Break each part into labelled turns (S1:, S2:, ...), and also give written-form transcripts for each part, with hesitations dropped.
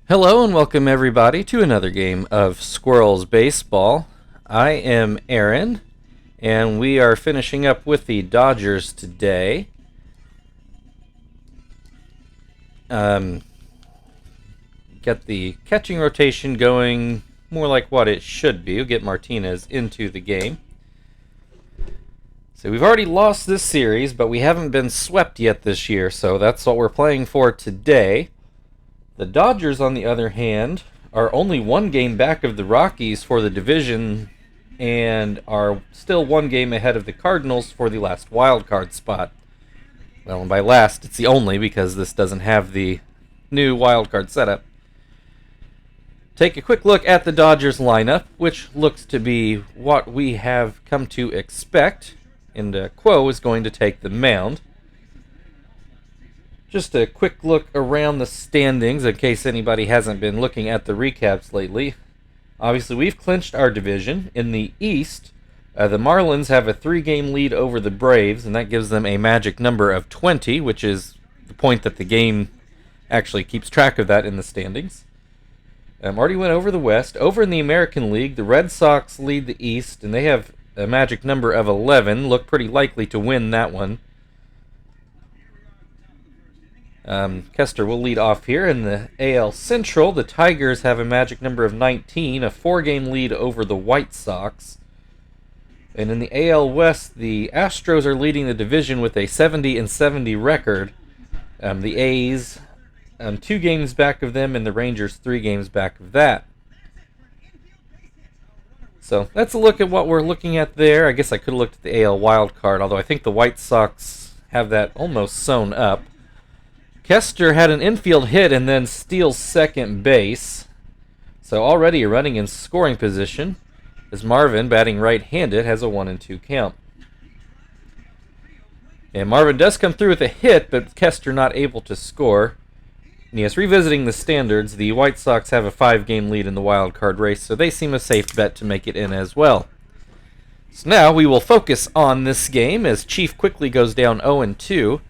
S1: Hello and welcome everybody to another game of Squirrels Baseball. I am Aaron, and we are finishing up with the Dodgers today. Get the catching rotation going more like what it should be. We'll get Martinez into the game. So we've already lost this series, but we haven't been swept yet this year, so that's what we're playing for today. The Dodgers, on the other hand, are only one game back of the Rockies for the division and are still one game ahead of the Cardinals for the last wild card spot. Well, and by last, it's the only because this doesn't have the new wild card setup. Take a quick look at the Dodgers lineup, which looks to be what we have come to expect, and Quo is going to take the mound. Just a quick look around the standings in case anybody hasn't been looking at the recaps lately. Obviously, we've clinched our division. In the East, the Marlins have a 3-game lead over the Braves, and that gives them a magic number of 20, which is the point that the game actually keeps track of that in the standings. Already went over the West. Over in the American League, the Red Sox lead the East, and they have a magic number of 11. Look pretty likely to win that one. Kester will lead off here. In the AL Central, the Tigers have a magic number of 19, a 4-game lead over the White Sox. And in the AL West, the Astros are leading the division with a 70-70 record. The A's 2 games back of them, and the Rangers 3 games back of that. So that's a look at what we're looking at there. I guess I could have looked at the AL wild card, although I think the White Sox have that almost sewn up. Kester had an infield hit and then steals second base. So already running in scoring position, as Marvin, batting right-handed, has a 1-2 count. And Marvin does come through with a hit, but Kester not able to score. And yes, revisiting the standards, the White Sox have a 5-game lead in the wild card race, so they seem a safe bet to make it in as well. So now we will focus on this game as Chief quickly goes down 0-2.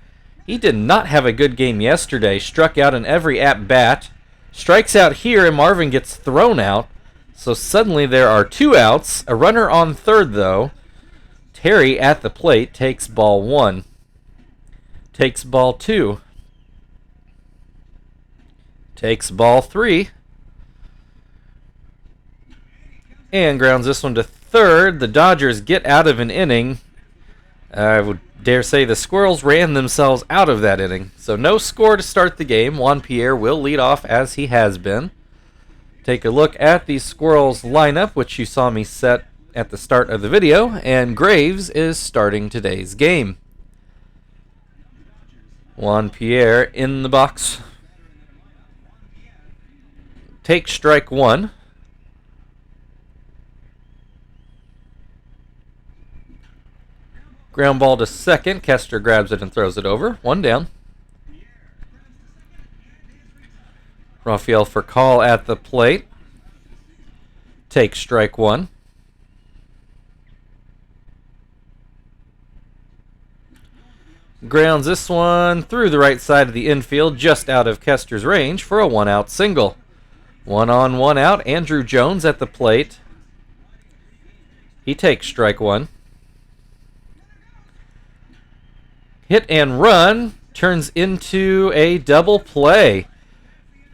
S1: He did not have a good game yesterday. Struck out in every at-bat. Strikes out here, and Marvin gets thrown out. So suddenly there are 2 outs. A runner on third, though. Terry at the plate takes ball 1. Takes ball 2. Takes ball 3. And grounds this one to third. The Dodgers get out of an inning. I would dare say the Squirrels ran themselves out of that inning. So no score to start the game. Juan Pierre will lead off as he has been. Take a look at the Squirrels lineup, which you saw me set at the start of the video, and Graves is starting today's game. Juan Pierre in the box. Take strike 1. Ground ball to second. Kester grabs it and throws it over. 1 down. Rafael for call at the plate. Take strike 1. Grounds this one through the right side of the infield, just out of Kester's range for a 1-out single. 1 on, 1 out. Andrew Jones at the plate. He takes strike 1. Hit and run turns into a double play.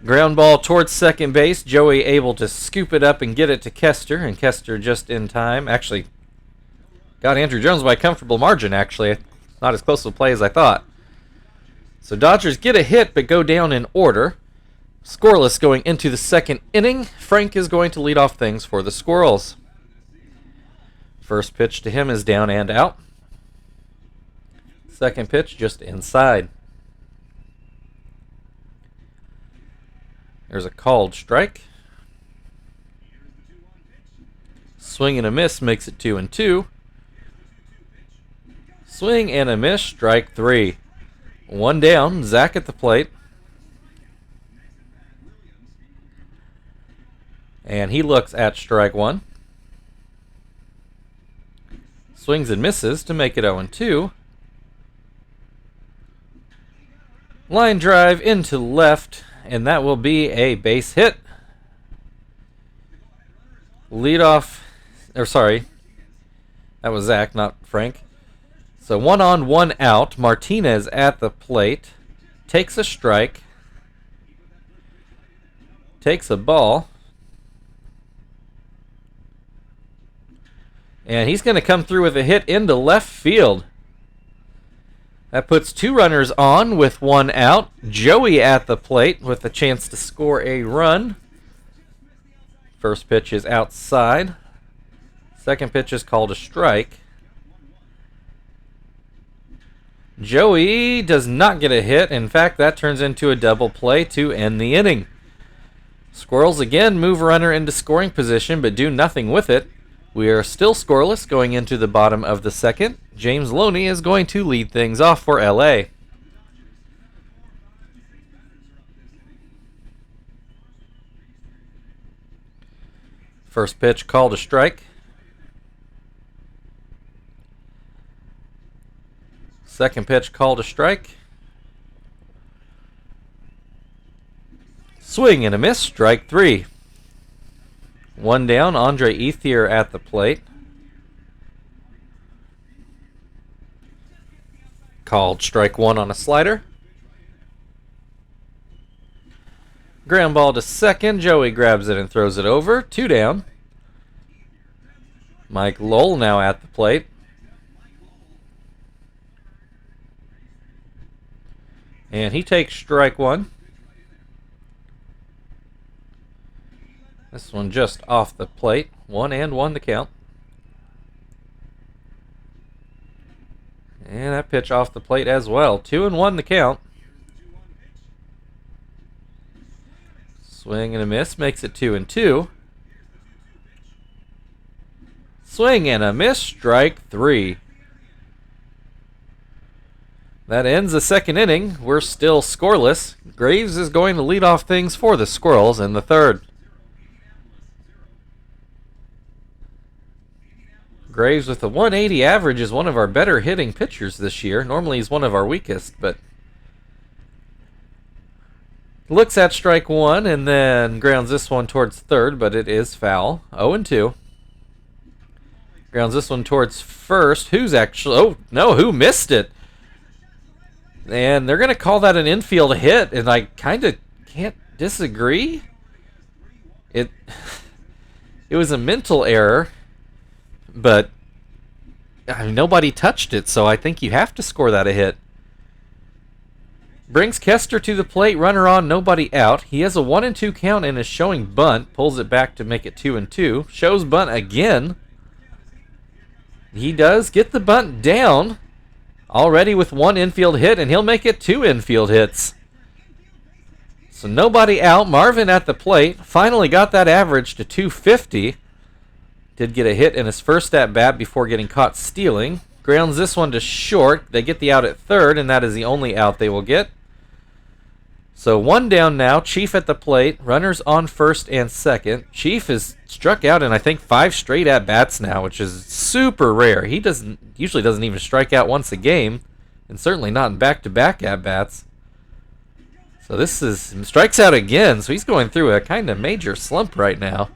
S1: Ground ball towards second base. Joey able to scoop it up and get it to Kester, and Kester just in time. Actually, got Andrew Jones by a comfortable margin, actually. Not as close to a play as I thought. So Dodgers get a hit but go down in order. Scoreless going into the second inning. Frank is going to lead off things for the Squirrels. First pitch to him is down and out. Second pitch just inside. There's a called strike. Swing and a miss makes it 2-2. Swing and a miss, strike 3. 1 down, Zach at the plate. And he looks at strike 1. Swings and misses to make it 0-2. Line drive into left, and that will be a base hit. Leadoff, or sorry, that was Zach, not Frank. So 1 on, 1 out. Martinez at the plate. Takes a strike. Takes a ball. And he's going to come through with a hit into left field. That puts 2 runners on with 1 out. Joey at the plate with a chance to score a run. First pitch is outside. Second pitch is called a strike. Joey does not get a hit. In fact, that turns into a double play to end the inning. Squirrels again move a runner into scoring position but do nothing with it. We are still scoreless going into the bottom of the second. James Loney is going to lead things off for LA. First pitch called a strike. Second pitch called a strike. Swing and a miss, strike 3. 1 down, Andre Ethier at the plate. Called strike 1 on a slider. Ground ball to second. Joey grabs it and throws it over. 2 down. Mike Lowell now at the plate. And he takes strike 1. This one just off the plate. 1-1 to count. And that pitch off the plate as well. 2-1 to count. Swing and a miss makes it 2-2. Swing and a miss, strike 3. That ends the second inning. We're still scoreless. Graves is going to lead off things for the Squirrels in the third. Graves with a 180 average is one of our better hitting pitchers this year. Normally he's one of our weakest, but looks at strike 1 and then grounds this one towards third, but it is foul. 0-2. Grounds this one towards first. Who's actually... Oh, no, who missed it? And they're going to call that an infield hit, and I kind of can't disagree. It was a mental error, but I mean, nobody touched it, so I think you have to score that a hit. Brings Kester to the plate, runner on, nobody out. He has a 1-2 count and is showing bunt. Pulls it back to make it 2-2. Shows bunt again. He does get the bunt down. Already with 1 infield hit, and he'll make it 2 infield hits. So nobody out. Marvin at the plate. Finally got that average to 250. Did get a hit in his first at-bat before getting caught stealing. Grounds this one to short. They get the out at third, and that is the only out they will get. So 1 down now. Chief at the plate. Runners on first and second. Chief is struck out in, I think, 5 straight at-bats now, which is super rare. He usually doesn't even strike out once a game, and certainly not in back-to-back at-bats. So this is strikes out again, so he's going through a kind of major slump right now.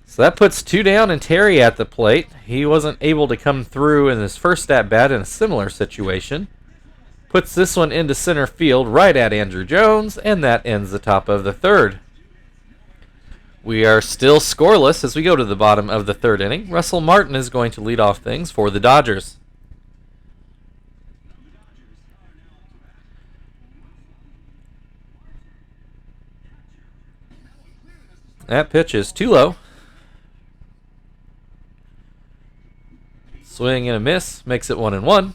S1: So that puts 2 down and Terry at the plate. He wasn't able to come through in his first at-bat in a similar situation. Puts this one into center field right at Andrew Jones, and that ends the top of the third. We are still scoreless as we go to the bottom of the third inning. Russell Martin is going to lead off things for the Dodgers. That pitch is too low. Swing and a miss makes it 1-1.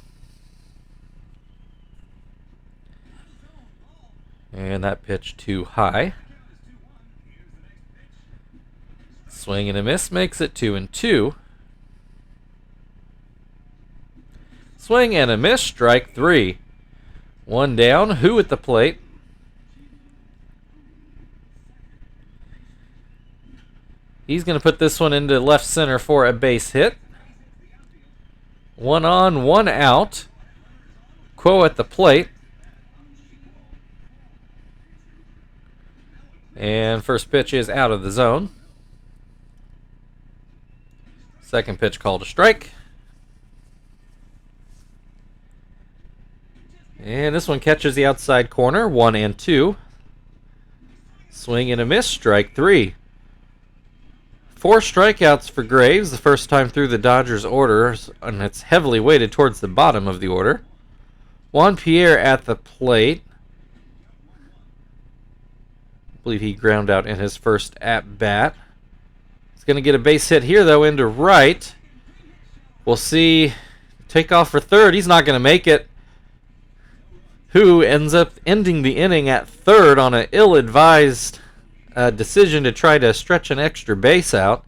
S1: And that pitch too high. Swing and a miss makes it 2-2. Swing and a miss, strike 3. 1 down. Who at the plate? He's going to put this one into left center for a base hit. 1 on, 1 out. Quo at the plate. And first pitch is out of the zone. Second pitch called a strike. And this one catches the outside corner, 1-2. Swing and a miss, strike 3. 4 strikeouts for Graves, the first time through the Dodgers order, and it's heavily weighted towards the bottom of the order. Juan Pierre at the plate. I believe he ground out in his first at-bat. He's going to get a base hit here, though, into right. We'll see. Take off for third. He's not going to make it. Who ends up ending the inning at third on an ill-advised decision to try to stretch an extra base out.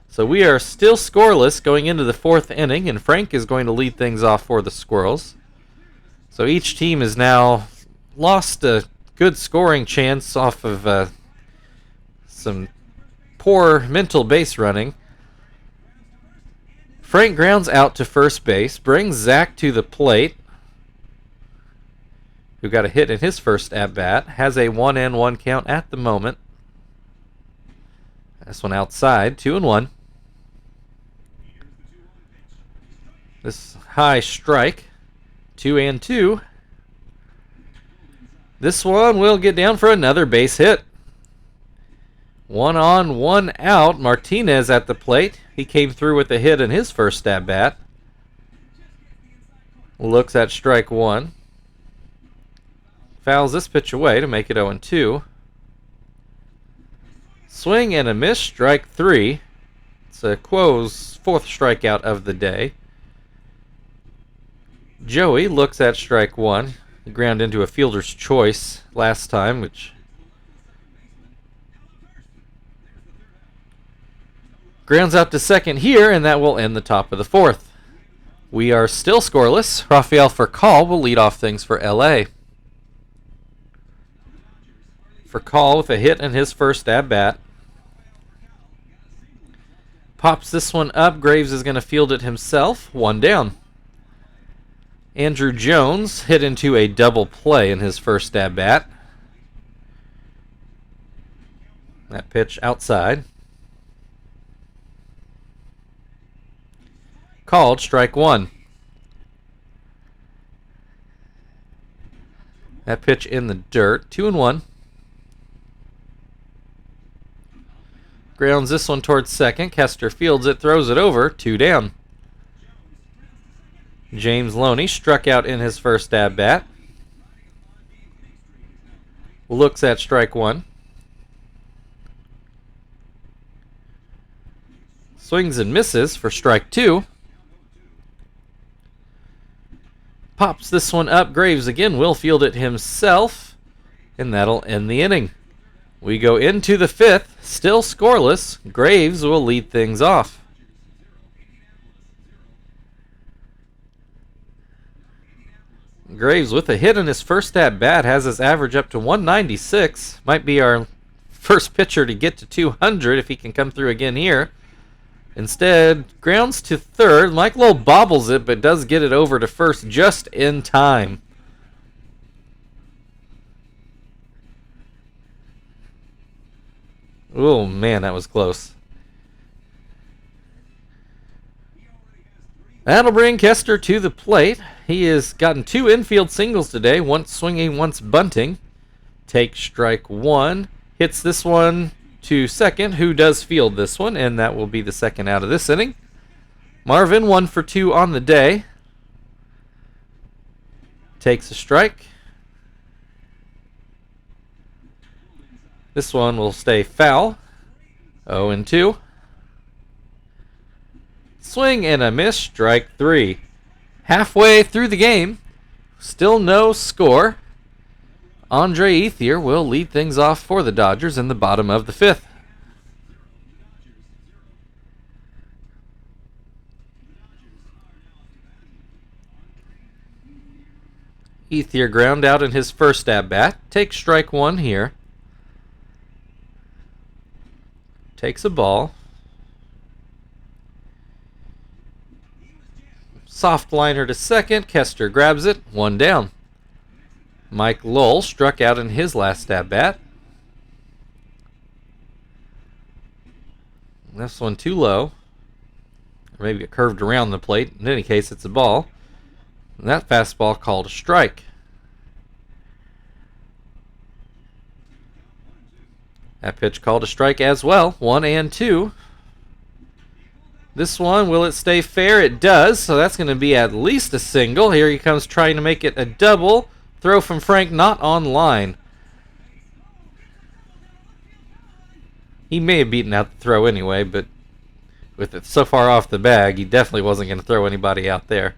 S1: So we are still scoreless going into the 4th inning, and Frank is going to lead things off for the Squirrels. So each team has now lost a good scoring chance off of some poor mental base running. Frank grounds out to first base, brings Zach to the plate, who got a hit in his first at-bat, has a 1-1 count at the moment. This one outside, 2-1. This high strike, 2-2. This one will get down for another base hit. 1 on, 1 out. Martinez at the plate. He came through with a hit in his first at-bat. Looks at strike 1. Fouls this pitch away to make it 0-2. Swing and a miss, strike 3. It's Quo's 4th strikeout of the day. Joey looks at strike 1. He ground into a fielder's choice last time, which grounds out to second here, and that will end the top of the 4th. We are still scoreless. Rafael Furcal will lead off things for LA. Furcal with a hit in his first at-bat. Pops this one up. Graves is going to field it himself. 1 down. Andrew Jones hit into a double play in his first at-bat. That pitch outside. Called strike 1. That pitch in the dirt. 2-1. Grounds this one towards second. Kester fields it, throws it over. 2 down. James Loney struck out in his first at-bat. Looks at strike 1. Swings and misses for strike 2. Pops this one up. Graves again will field it himself, and that'll end the inning. We go into the 5th, still scoreless. Graves will lead things off. Graves with a hit in his first at-bat has his average up to 196. Might be our first pitcher to get to 200 if he can come through again here. Instead, grounds to third. Mike Lowell bobbles it, but does get it over to first just in time. Oh, man, that was close. That'll bring Kester to the plate. He has gotten 2 infield singles today, once swinging, once bunting. Takes strike 1. Hits this one to second, who does field this one, and that will be the second out of this inning. Marvin, 1 for 2 on the day. Takes a strike. This one will stay foul. 0-2. Swing and a miss, strike 3. Halfway through the game, still no score. Andre Ethier will lead things off for the Dodgers in the bottom of the 5th. Ethier ground out in his first at-bat. Takes strike 1 here. Takes a ball. Soft liner to second. Kester grabs it. 1 down. Mike Lowell struck out in his last at-bat. This one too low. Or maybe it curved around the plate. In any case, it's a ball. And that fastball called a strike. That pitch called a strike as well. 1-2. This one, will it stay fair? It does, so that's going to be at least a single. Here he comes trying to make it a double. Throw from Frank, not on line. He may have beaten out the throw anyway, but with it so far off the bag, he definitely wasn't going to throw anybody out there.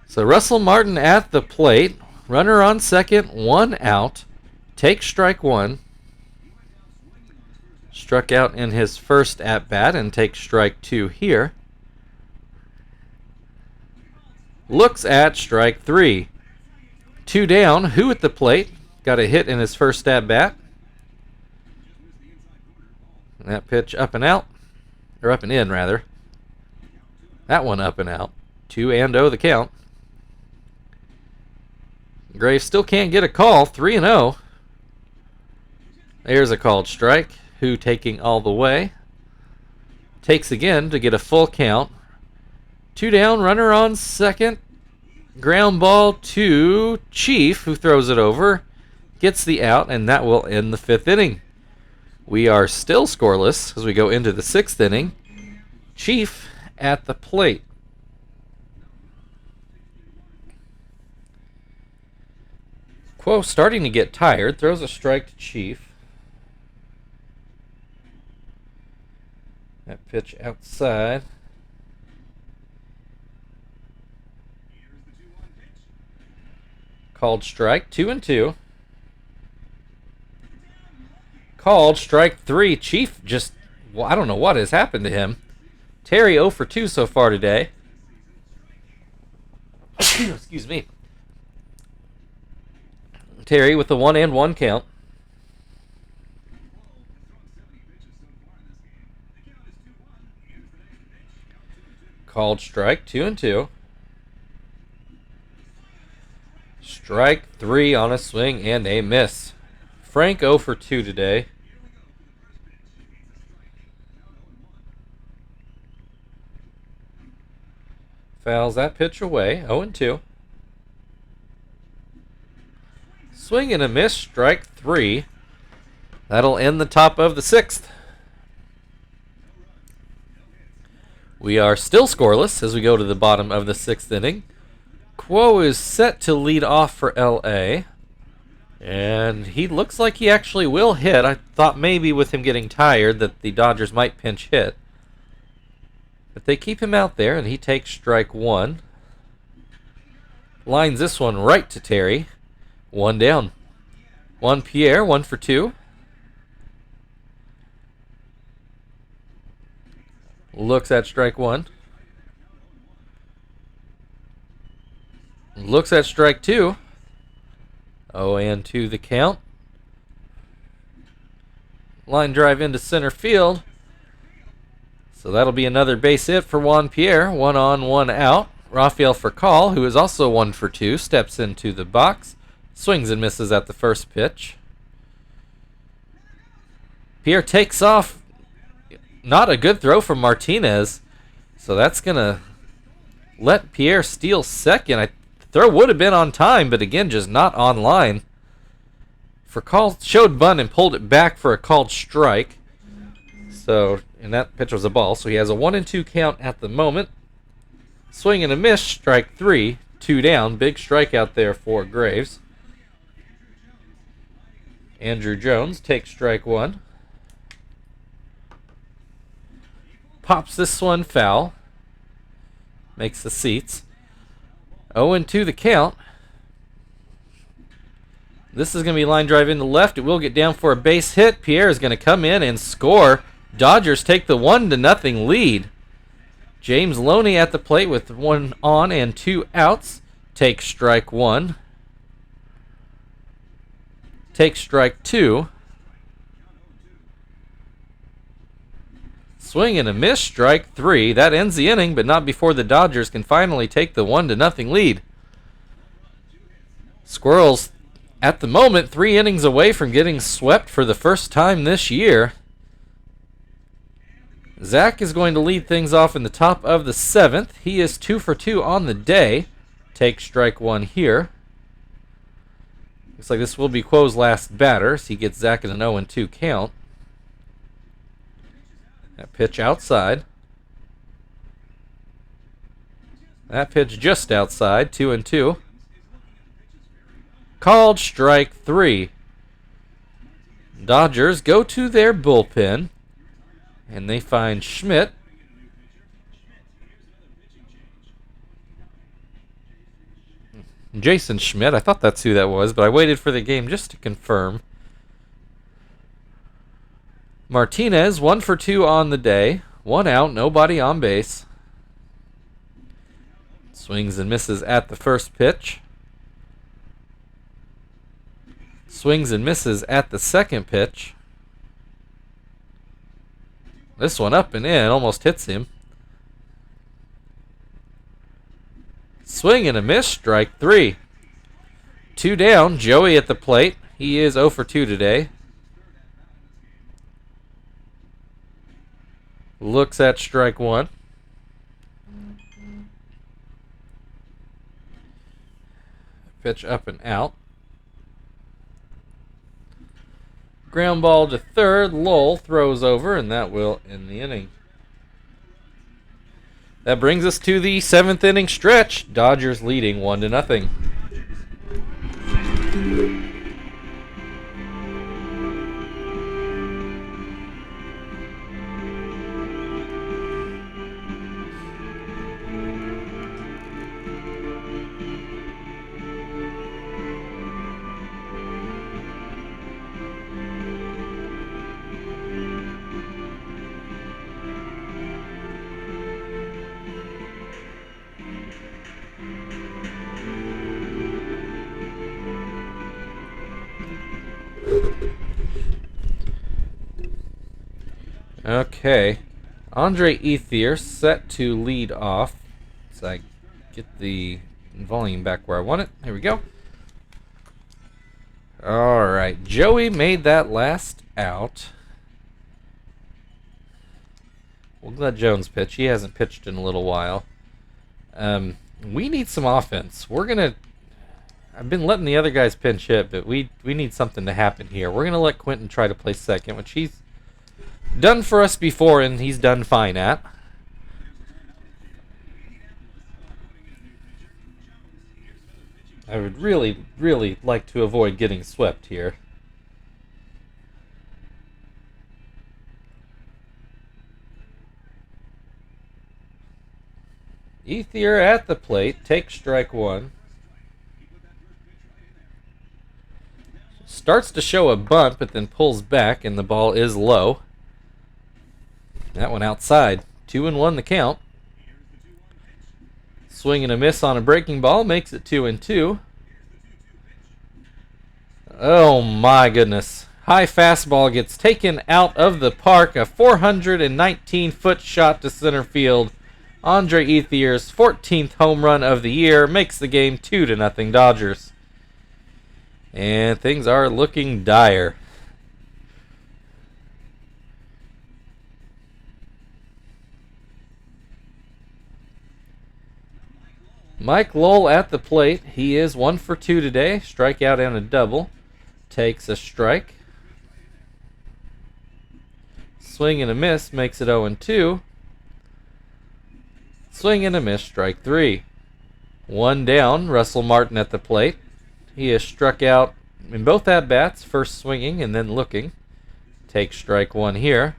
S1: So Russell Martin at the plate. Runner on second, 1 out. Takes strike 1. Struck out in his first at-bat and takes strike 2 here. Looks at strike 3. 2 down. Who at the plate? Got a hit in his first at-bat. That pitch up and out. Or up and in, rather. That one up and out. 2-0 the count. Graves still can't get a call. 3-0. There's a called strike. Who taking all the way. Takes again to get a full count. 2 down, runner on second. Ground ball to Chief, who throws it over. Gets the out, and that will end the 5th inning. We are still scoreless as we go into the 6th inning. Chief at the plate. Quo starting to get tired. Throws a strike to Chief. That pitch outside. Called strike, 2-2. Called strike 3. Chief just, well, I don't know what has happened to him. Terry 0 for 2 so far today. Excuse me. Terry with the 1-1 count. Called strike, 2-2. Strike 3 on a swing and a miss. Frank 0 for 2 today. Fouls that pitch away, 0-2. Swing and a miss, strike 3. That'll end the top of the 6th. We are still scoreless as we go to the bottom of the 6th inning. Quo is set to lead off for LA. And he looks like he actually will hit. I thought maybe with him getting tired that the Dodgers might pinch hit. But they keep him out there and he takes strike 1. Lines this one right to Terry. 1 down. Juan Pierre, 1 for 2. Looks at strike 1. Looks at strike 2. 0-2 the count. Line drive into center field. So that'll be another base hit for Juan Pierre. 1 on, 1 out. Rafael Furcal, who is also 1 for 2, steps into the box. Swings and misses at the first pitch. Pierre takes off. Not a good throw from Martinez. So that's going to let Pierre steal second. The throw would have been on time, but again, just not on line. Furcal showed bunt and pulled it back for a called strike. So, and that pitch was a ball. So he has a 1-2 count at the moment. Swing and a miss, strike 3. 2 down. Big strikeout there for Graves. Andrew Jones takes strike 1. Pops this one foul. Makes the seats. 0-2 the count. This is going to be line drive into left. It will get down for a base hit. Pierre is going to come in and score. Dodgers take the 1-0 lead. James Loney at the plate with 1 on and 2 outs. Takes strike 1. Takes strike 2. Swing and a miss, strike 3. That ends the inning, but not before the Dodgers can finally take the 1-0 lead. Squirrels at the moment 3 innings away from getting swept for the first time this year. Zach is going to lead things off in the top of the 7th. He is 2 for 2 on the day. Take strike 1 here. Looks like this will be Quo's last batter, so he gets Zach in an 0-2 count. That pitch outside. That pitch just outside, 2-2. Called strike 3. Dodgers go to their bullpen, and they find Schmidt. Jason Schmidt. I thought that's who that was, but I waited for the game just to confirm. Martinez, 1 for 2 on the day. 1 out, nobody on base. Swings and misses at the first pitch. Swings and misses at the second pitch. This one up and in, almost hits him. Swing and a miss, strike 3. 2 down, Joey at the plate. He is 0 for 2 today. Looks at strike 1. Pitch up and out. Ground ball to third. Lowell throws over, and that will end the inning. That brings us to the 7th inning stretch. Dodgers leading 1-0. Okay, Andre Ethier set to lead off. So I get the volume back where I want it. Here we go. Alright, Joey made that last out. We'll let Jones pitch. He hasn't pitched in a little while. We need some offense. I've been letting the other guys pinch hit, but we need something to happen here. We're going to let Quentin try to play second, which he's done for us before, and he's done fine at. I would really, really like to avoid getting swept here. Ethier at the plate, takes strike 1. Starts to show a bunt, but then pulls back, and the ball is low. That one outside. 2-1 the count. Swing and a miss on a breaking ball makes it 2-2. Oh my goodness. High fastball gets taken out of the park. A 419-foot shot to center field. Andre Ethier's 14th home run of the year makes the game 2-0 Dodgers. And things are looking dire. Mike Lowell at the plate. He is 1 for 2 today. Strikeout and a double. Takes a strike. Swing and a miss makes it 0-2. Swing and a miss, strike 3. 1 down, Russell Martin at the plate. He has struck out in both at-bats, first swinging and then looking. Takes strike 1 here.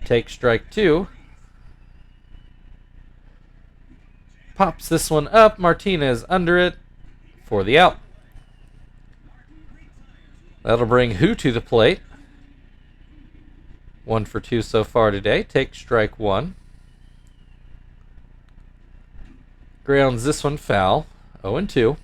S1: Takes strike 2. Pops this one up. Martinez under it for the out. That'll bring Who to the plate. 1 for 2 so far today. Takes strike 1. Grounds this one foul. 0-2.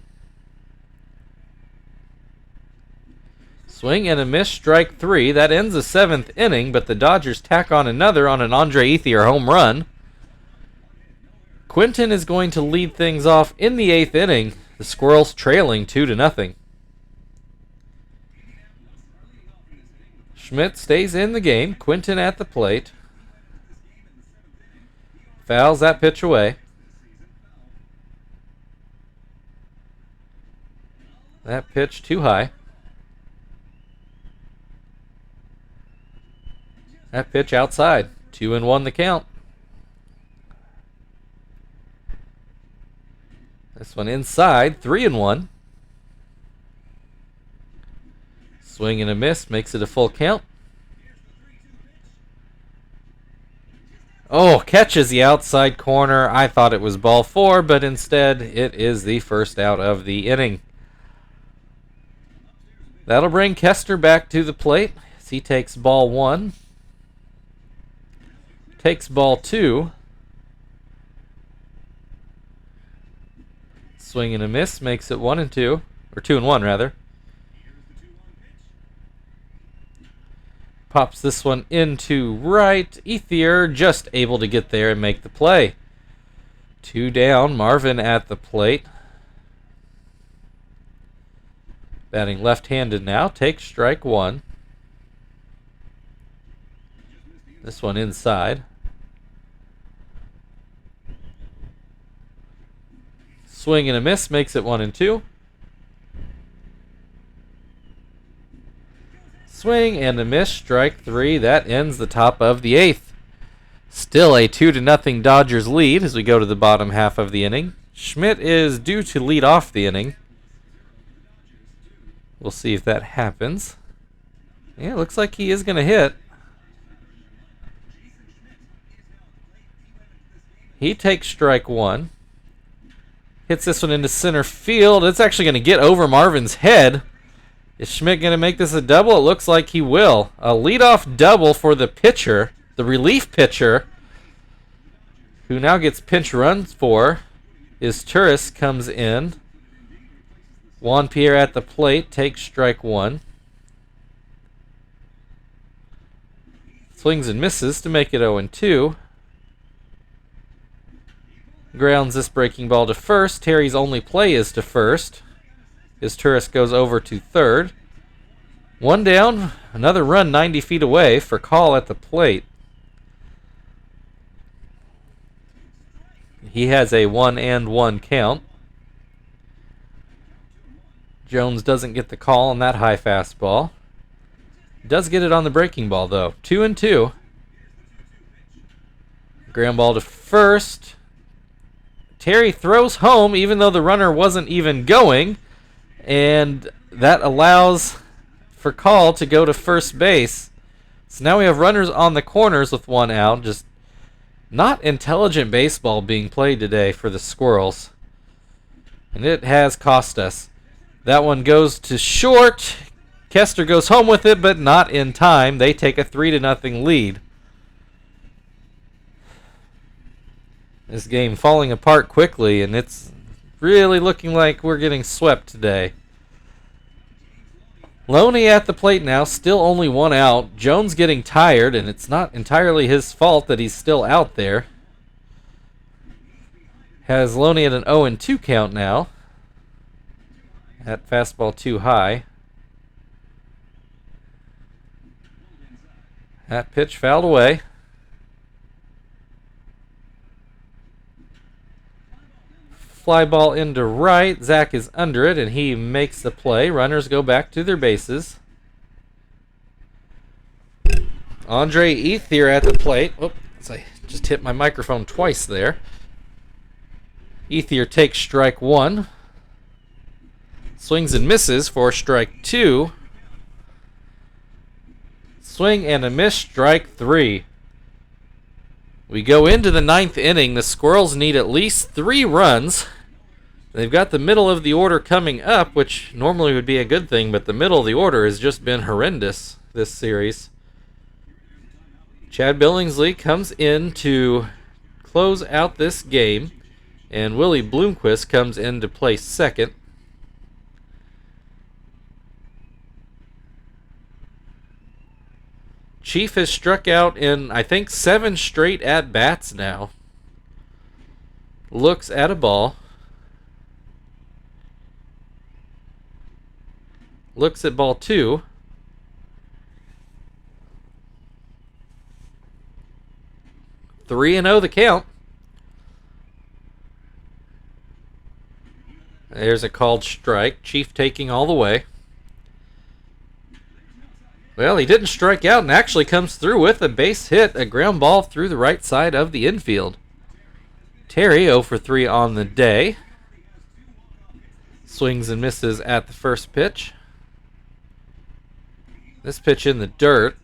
S1: Swing and a miss, strike 3. That ends the 7th inning, but the Dodgers tack on another on an Andre Ethier home run. Quentin is going to lead things off in the 8th inning. The Squirrels trailing 2-0. Schmidt stays in the game. Quinton at the plate. Fouls that pitch away. That pitch too high. That pitch outside. 2-1 the count. This one inside. 3-1. Swing and a miss makes it a full count. Oh, catches the outside corner. I thought it was ball 4, but instead it is the first out of the inning. That'll bring Kester back to the plate as he takes ball 1. Takes ball 2. Swing and a miss makes it 1-2, or 2-1 rather. Pops this one into right. Ethier just able to get there and make the play. 2 down. Marvin at the plate. Batting left-handed now. Takes strike 1. This one inside. Swing and a miss makes it 1-2. Swing and a miss, strike 3. That ends the top of the 8th. Still a 2-0 Dodgers lead as we go to the bottom half of the inning. Schmidt is due to lead off the inning. We'll see if that happens. Yeah, it looks like he is going to hit. He takes strike 1. Hits this one into center field. It's actually going to get over Marvin's head. Is Schmidt going to make this a double? It looks like he will. A leadoff double for the pitcher, the relief pitcher, who now gets pinch runs for. Is Turris comes in. Juan Pierre at the plate takes strike 1. Swings and misses to make it 0-2. Grounds this breaking ball to first. Terry's only play is to first. His Turris goes over to third. 1 down. Another run 90 feet away for Call at the plate. He has a 1-1 count. Jones doesn't get the call on that high fastball. Does get it on the breaking ball, though. 2-2. Ground ball to first. Terry throws home, even though the runner wasn't even going. And that allows for Call to go to first base. So now we have runners on the corners with 1 out. Just not intelligent baseball being played today for the Squirrels. And it has cost us. That one goes to short. Kester goes home with it, but not in time. They take a 3-0 lead. This game falling apart quickly, and it's really looking like we're getting swept today. Loney at the plate now, still only 1 out. Jones getting tired, and it's not entirely his fault that he's still out there. Has Loney at an 0-2 count now. That fastball too high. That pitch fouled away. Fly ball into right. Zach is under it, and he makes the play. Runners go back to their bases. Andre Ethier at the plate. Oops, I just hit my microphone twice there. Ethier takes strike 1. Swings and misses for strike 2. Swing and a miss, strike 3. We go into the 9th inning. The Squirrels need at least 3 runs. They've got the middle of the order coming up, which normally would be a good thing, but the middle of the order has just been horrendous this series. Chad Billingsley comes in to close out this game, and Willie Bloomquist comes in to play second. Chief has struck out in, I think, 7 straight at-bats now. Looks at a ball. looks at ball 2. Three and 0 the count. There's a called strike. Chief taking all the way. Well, he didn't strike out and actually comes through with a base hit, a ground ball through the right side of the infield. Terry 0 for 3 on the day. Swings and misses at the first pitch. This pitch in the dirt.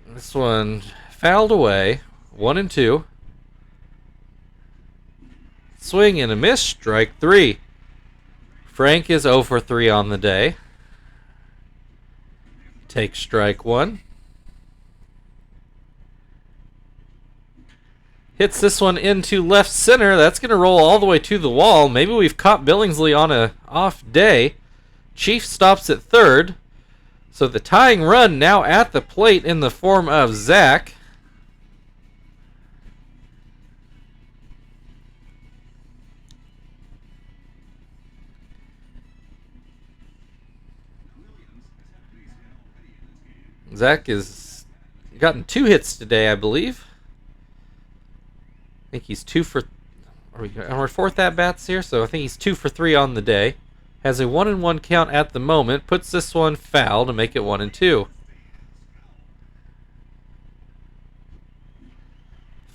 S1: This one fouled away. 1-2. Swing and a miss. Strike 3. Frank is 0 for 3 on the day. Take strike 1. Hits this one into left center. That's going to roll all the way to the wall. Maybe we've caught Billingsley on a off day. Chief stops at third. So the tying run now at the plate in the form of Zach. Zach has gotten 2 hits today, I believe. I think he's 2 for... Are we on our 4th at-bats here? So I think he's 2 for 3 on the day. Has a 1-1 count at the moment. Puts this one foul to make it 1-2.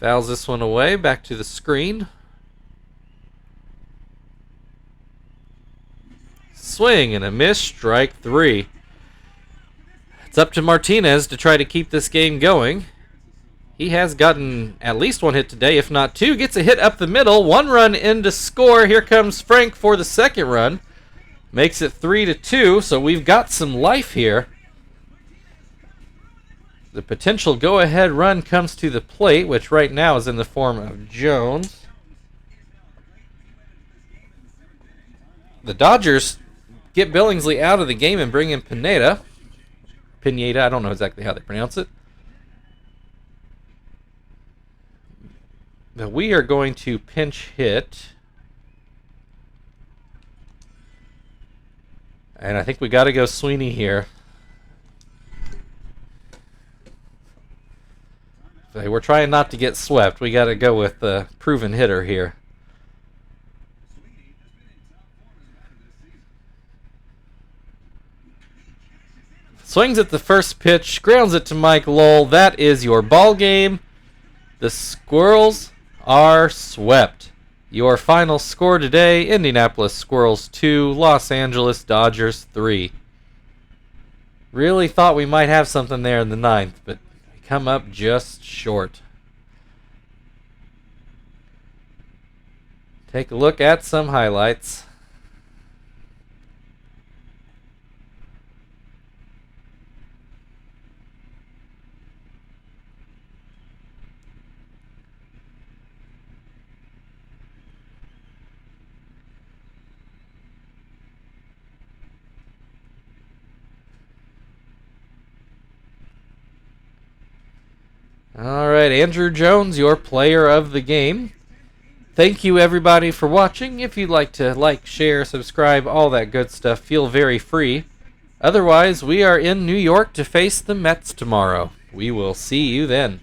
S1: Fouls this one away. Back to the screen. Swing and a miss. Strike 3. It's up to Martinez to try to keep this game going. He has gotten at least 1 hit today, if not 2. Gets a hit up the middle. 1 run in to score. Here comes Frank for the second run. Makes it 3-2, so we've got some life here. The potential go-ahead run comes to the plate, which right now is in the form of Jones. The Dodgers get Billingsley out of the game and bring in Pineda. I don't know exactly how they pronounce it. Now we are going to pinch hit. And I think we got to go Sweeney here. So we're trying not to get swept. We got to go with the proven hitter here. Swings at the first pitch, grounds it to Mike Lowell. That is your ball game. The Squirrels are swept. Your final score today, Indianapolis Squirrels 2, Los Angeles Dodgers 3. Really thought we might have something there in the 9th, but we come up just short. Take a look at some highlights. All right, Andrew Jones, your player of the game. Thank you, everybody, for watching. If you'd like to like, share, subscribe, all that good stuff, feel very free. Otherwise, we are in New York to face the Mets tomorrow. We will see you then.